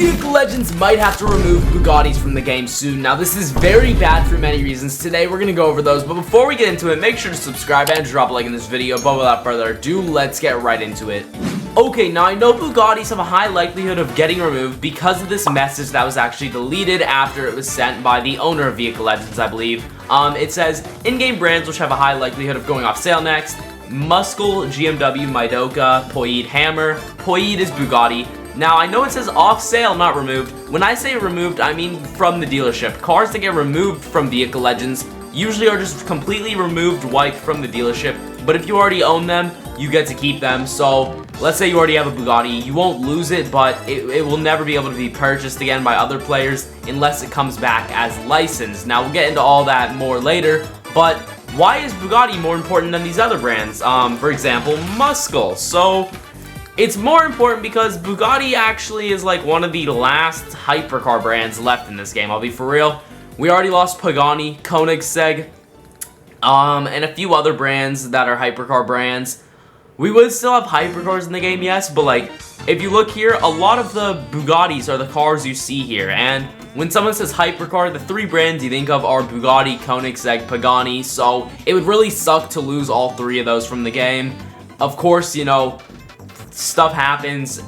Vehicle Legends might have to remove Bugattis from the game soon. Now, this is very bad for many reasons. Today, we're going to go over those. But before we get into it, make sure to subscribe and drop a like in this video. But without further ado, let's get right into it. Okay, now I know Bugattis have a high likelihood of getting removed because of this message that was actually deleted after it was sent by the owner of Vehicle Legends, I believe. It says, in-game brands which have a high likelihood of going off sale next: Muscle, GMW, Midoka, Poid, Hammer. Poid is Bugatti. Now, I know it says off sale, not removed. When I say removed, I mean from the dealership. Cars that get removed from Vehicle Legends usually are just completely removed, wiped from the dealership. But if you already own them, you get to keep them. So, let's say you already have a Bugatti. You won't lose it, but it will never be able to be purchased again by other players unless it comes back as licensed. Now, we'll get into all that more later, but why is Bugatti more important than these other brands? For example, Muscle. So, it's more important because Bugatti actually is like one of the last hypercar brands left in this game. I'll be for real. We already lost Pagani, Koenigsegg, and a few other brands that are hypercar brands. We would still have hypercars in the game, yes, but like, if you look here, a lot of the Bugattis are the cars you see here. And when someone says hypercar, the three brands you think of are Bugatti, Koenigsegg, Pagani. So it would really suck to lose all three of those from the game. Of course, you know, stuff happens.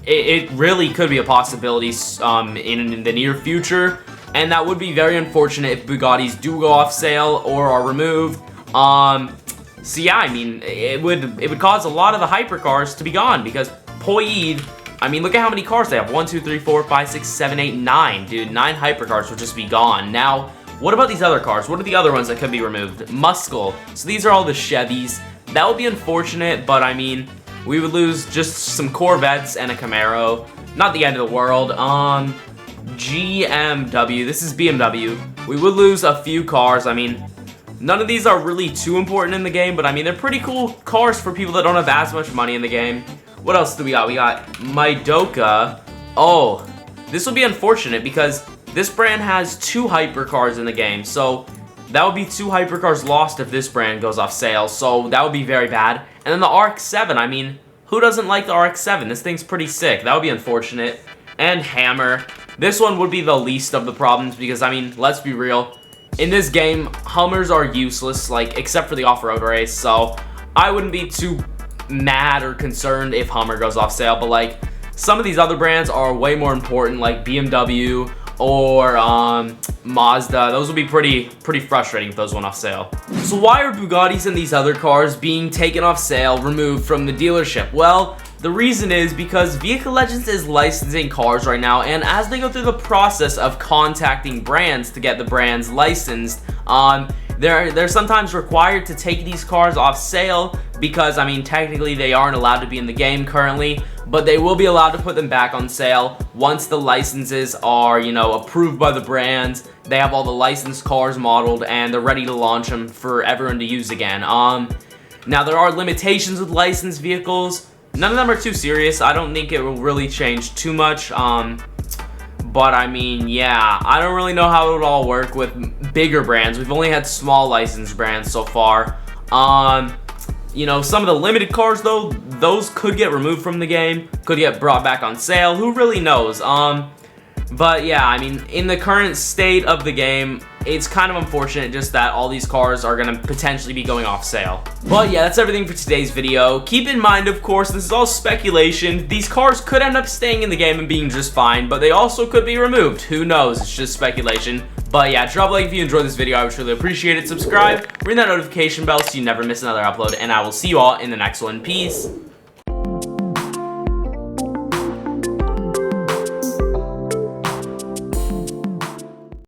It really could be a possibility in the near future, and that would be very unfortunate if Bugattis do go off sale or are removed. So yeah, I mean, it would cause a lot of the hypercars to be gone because Poid, I mean, look at how many cars they have. 1, 2, 3, 4, 5, 6, 7, 8, 9. Dude, 9 hypercars would just be gone. Now, what about these other cars? What are the other ones that could be removed? Muscle. So these are all the Chevys. That would be unfortunate, but I mean, we would lose just some Corvettes and a Camaro. Not the end of the world. GMW. This is BMW. We would lose a few cars. I mean, none of these are really too important in the game, but I mean, they're pretty cool cars for people that don't have as much money in the game. What else do we got? We got Midoka. Oh, this would be unfortunate because this brand has 2 hypercars in the game, so that would be 2 hypercars lost if this brand goes off sale, so that would be very bad. And then the RX-7, I mean, who doesn't like the RX-7? This thing's pretty sick. That would be unfortunate. And Hammer. This one would be the least of the problems because, I mean, let's be real. In this game, Hummers are useless, like, except for the off-road race, so I wouldn't be too mad or concerned if Hummer goes off sale, but, like, some of these other brands are way more important, like BMW or Mazda. Those would be pretty frustrating if those went off sale. So why are Bugattis and these other cars being taken off sale, removed from the dealership? Well, the reason is because Vehicle Legends is licensing cars right now, and as they go through the process of contacting brands to get the brands licensed, they're sometimes required to take these cars off sale because, I mean, technically they aren't allowed to be in the game currently, but they will be allowed to put them back on sale once the licenses are, you know, approved by the brands. They have all the licensed cars modeled and they're ready to launch them for everyone to use again. Now, there are limitations with licensed vehicles. None of them are too serious. I don't think it will really change too much. But I mean, yeah, I don't really know how it would all work with bigger brands. We've only had small licensed brands so far. You know, some of the limited cars though, those could get removed from the game, could get brought back on sale. Who really knows? But yeah, I mean, in the current state of the game, it's kind of unfortunate just that all these cars are going to potentially be going off sale. But yeah, that's everything for today's video. Keep in mind, of course, this is all speculation. These cars could end up staying in the game and being just fine, but they also could be removed. Who knows? It's just speculation. But yeah, drop a like if you enjoyed this video. I would truly appreciate it. Subscribe, ring that notification bell so you never miss another upload, and I will see you all in the next one. Peace.